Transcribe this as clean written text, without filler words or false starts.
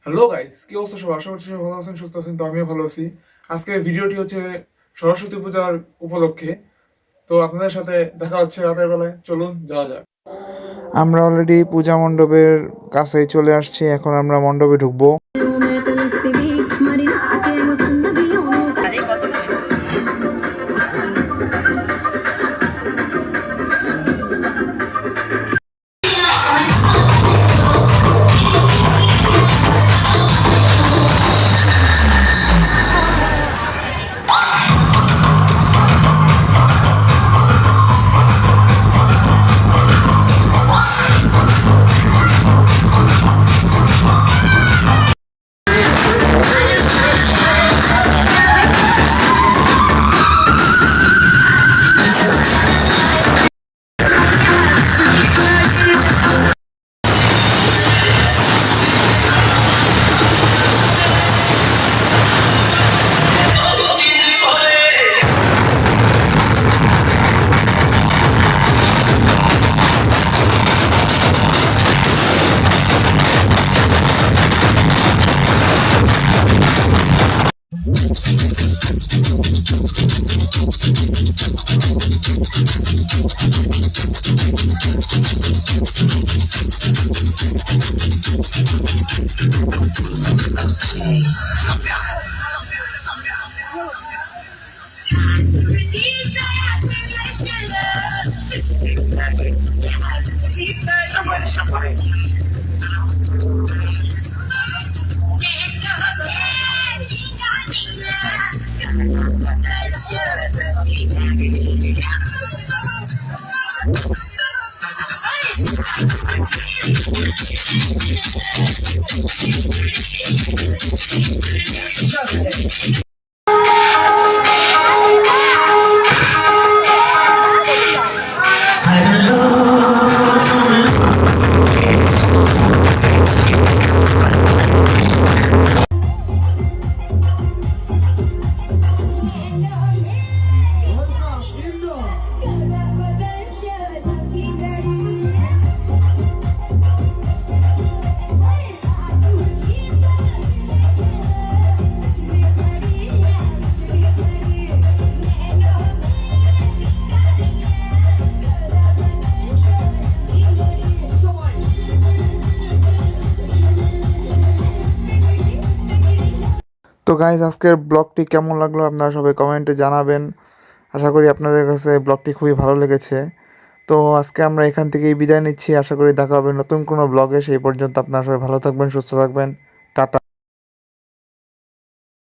Hello guys, কি অবস্থা সব? আশা করছি সবাই ভালো আছেন, সুস্থ আছেন। তো আমিও ভালো আছি। আজকের ভিডিওটি হচ্ছে সরস্বতী পূজার উপলক্ষে। তো আপনাদের সাথে দেখা হচ্ছে রাতের বেলায়, চলুন যাওয়া যাক। আমরা অলরেডি পূজা মণ্ডপের কাছেই চলে আসছি, এখন আমরা মণ্ডপে ঢুকবো। তো গাইজ, আজকের ব্লগটি কেমন লাগলো আপনারা সবাই কমেন্টে জানাবেন। আশা করি আপনাদের কাছে ব্লগটি খুবই ভালো লেগেছে। তো আজকে আমরা এখান থেকেই বিদায় নিচ্ছি। আশা করি দেখা হবে নতুন কোনো ব্লগে। সেই পর্যন্ত আপনারা সবাই ভালো থাকবেন, সুস্থ থাকবেন। টাটা।